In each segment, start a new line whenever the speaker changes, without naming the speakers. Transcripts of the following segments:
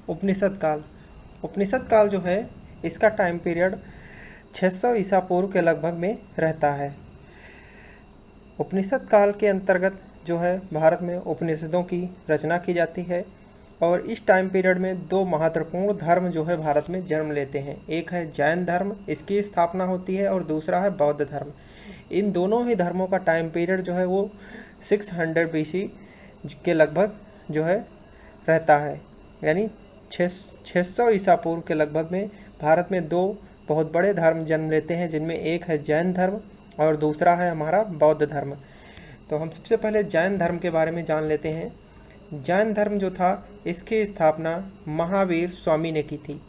उपनिषद काल। उपनिषद काल जो है इसका टाइम पीरियड 600 ईसा पूर्व के लगभग में रहता है। उपनिषद काल के अंतर्गत जो है भारत में उपनिषदों की रचना की जाती है और इस टाइम पीरियड में दो महत्वपूर्ण धर्म जो है भारत में जन्म लेते हैं। एक है जैन धर्म, इसकी स्थापना होती है, और दूसरा है बौद्ध धर्म। इन दोनों ही धर्मों का टाइम पीरियड जो है वो 600 BC के लगभग जो है रहता है, यानी 600 ईसा पूर्व के लगभग में भारत में दो बहुत बड़े धर्म जन्म लेते हैं, जिनमें एक है जैन धर्म और दूसरा है हमारा बौद्ध धर्म। तो हम सबसे पहले जैन धर्म के बारे में जान लेते हैं। जैन धर्म जो था इसकी स्थापना महावीर स्वामी ने की थी।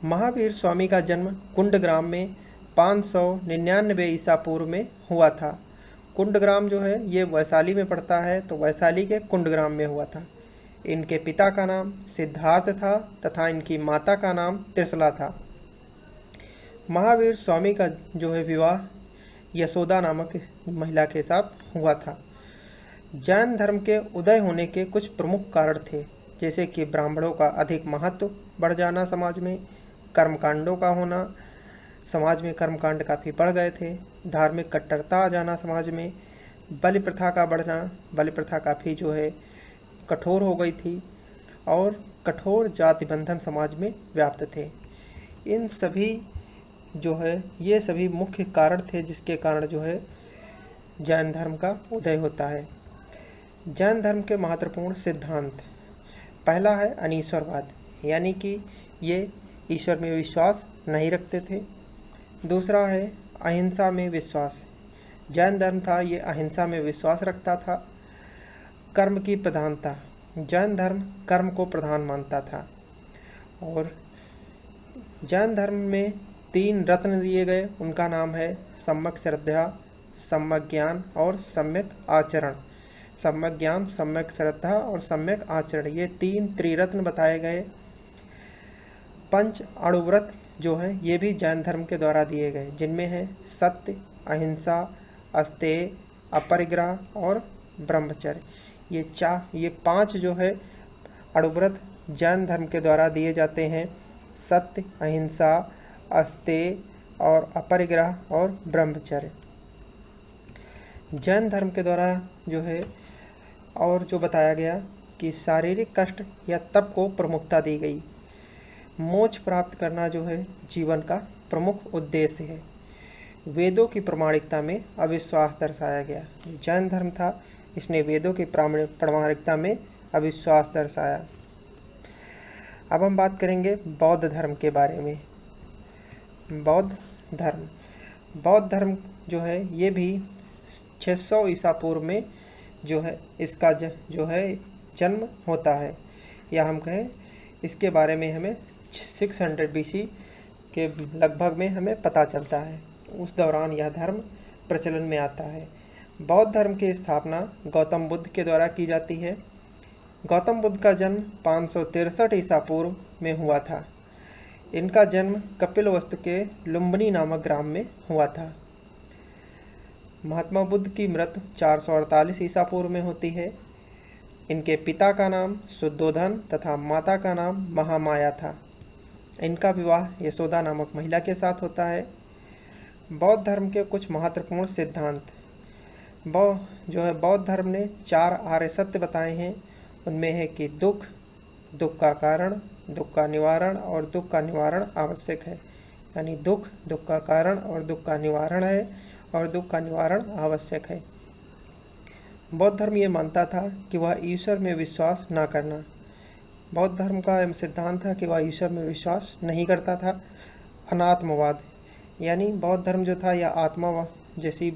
महावीर स्वामी का जन्म कुंडग्राम में 599 ईसा पूर्व में हुआ था। कुंडग्राम जो है ये वैशाली में पड़ता है, तो वैशाली के कुंडग्राम में हुआ था। इनके पिता का नाम सिद्धार्थ था तथा इनकी माता का नाम त्रिशला था। महावीर स्वामी का जो है विवाह यशोदा नामक महिला के साथ हुआ था। जैन धर्म के उदय होने के कुछ प्रमुख कारण थे, जैसे कि ब्राह्मणों का अधिक महत्व बढ़ जाना, समाज में कर्मकांडों का होना, समाज में कर्मकांड काफ़ी बढ़ गए थे, धार्मिक कट्टरता आ जाना समाज में, बलि प्रथा का बढ़ना, बलि प्रथा काफ़ी जो है कठोर हो गई थी, और कठोर जाति बंधन समाज में व्याप्त थे। इन सभी जो है ये सभी मुख्य कारण थे जिसके कारण जो है जैन धर्म का उदय होता है। जैन धर्म के महत्वपूर्ण सिद्धांत, पहला है अनीश्वरवाद, यानी कि ये ईश्वर में विश्वास नहीं रखते थे। दूसरा है अहिंसा में विश्वास, जैन धर्म था ये अहिंसा में विश्वास रखता था। कर्म की प्रधानता, जैन धर्म कर्म को प्रधान मानता था। और जैन धर्म में 3 रत्न दिए गए, उनका नाम है सम्यक श्रद्धा, सम्यक ज्ञान और सम्यक आचरण। सम्यक ज्ञान, सम्यक श्रद्धा और सम्यक आचरण, ये 3 त्रिरत्न बताए गए। पंच अणुव्रत जो है ये भी जैन धर्म के द्वारा दिए गए, जिनमें है सत्य, अहिंसा, अस्तेय, अपरिग्रह और ब्रह्मचर्य। ये 5 जो है अणुव्रत जैन धर्म के द्वारा दिए जाते हैं। सत्य, अहिंसा, अस्तेय और अपरिग्रह और ब्रह्मचर्य जैन धर्म के द्वारा जो है। और जो बताया गया कि शारीरिक कष्ट या तप को प्रमुखता दी गई। मोक्ष प्राप्त करना जो है जीवन का प्रमुख उद्देश्य है। वेदों की प्रामाणिकता में अविश्वास दर्शाया गया। जैन धर्म था, इसने वेदों की प्रामाणिकता में अविश्वास दर्शाया। अब हम बात करेंगे बौद्ध धर्म के बारे में। बौद्ध धर्म जो है ये भी 600 ईसा पूर्व में जो है इसका जो है जन्म होता है, या हम कहें इसके बारे में हमें 600 BC के लगभग में हमें पता चलता है। उस दौरान यह धर्म प्रचलन में आता है। बौद्ध धर्म की स्थापना गौतम बुद्ध के द्वारा की जाती है। गौतम बुद्ध का जन्म 563 ईसा पूर्व में हुआ था। इनका जन्म कपिलवस्तु के लुम्बिनी नामक ग्राम में हुआ था। महात्मा बुद्ध की मृत्यु 448 ईसा पूर्व में होती है। इनके पिता का नाम शुद्धोधन तथा माता का नाम महामाया था। इनका विवाह यशोदा नामक महिला के साथ होता है। बौद्ध धर्म के कुछ महत्वपूर्ण सिद्धांत, बौद्ध धर्म ने 4 आर्य सत्य बताए हैं। उनमें है कि दुख, दुख का कारण, दुख का निवारण और दुख का निवारण आवश्यक है, यानी दुख, दुख का कारण और दुख का निवारण है और दुख का निवारण आवश्यक है। बौद्ध धर्म ये मानता था कि वह ईश्वर में विश्वास ना करना। बौद्ध धर्म का सिद्धांत था कि वह ईश्वर में विश्वास नहीं करता था। अनात्मवाद, यानी बौद्ध धर्म जो था यह आत्मा जैसी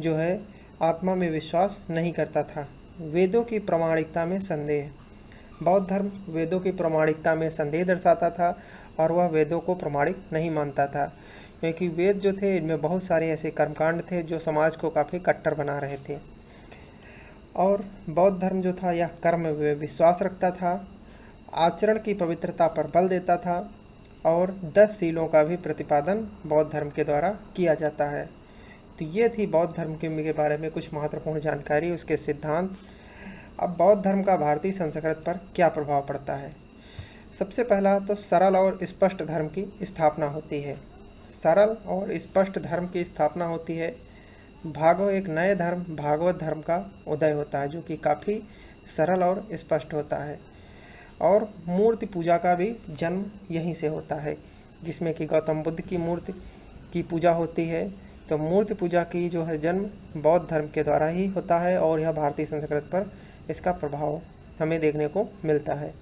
जो है आत्मा में विश्वास नहीं करता था। वेदों की प्रामाणिकता में संदेह, बौद्ध धर्म वेदों की प्रामाणिकता में संदेह दर्शाता था और वह वेदों को प्रामाणिक नहीं मानता था, क्योंकि वेद जो थे इनमें बहुत सारे ऐसे कर्मकांड थे जो समाज को काफ़ी कट्टर बना रहे थे। और बौद्ध धर्म जो था यह कर्म में विश्वास रखता था, आचरण की पवित्रता पर बल देता था और 10 शीलों का भी प्रतिपादन बौद्ध धर्म के द्वारा किया जाता है। तो ये थी बौद्ध धर्म के बारे में कुछ महत्वपूर्ण जानकारी, उसके सिद्धांत। अब बौद्ध धर्म का भारतीय संस्कृति पर क्या प्रभाव पड़ता है? सबसे पहला तो सरल और स्पष्ट धर्म की स्थापना होती है। सरल और स्पष्ट धर्म की स्थापना होती है। एक नए धर्म भागवत धर्म का उदय होता है, जो कि काफ़ी सरल और स्पष्ट होता है। और मूर्ति पूजा का भी जन्म यहीं से होता है, जिसमें कि गौतम बुद्ध की मूर्ति की पूजा होती है। तो मूर्ति पूजा की जो है जन्म बौद्ध धर्म के द्वारा ही होता है, और यह भारतीय संस्कृति पर इसका प्रभाव हमें देखने को मिलता है।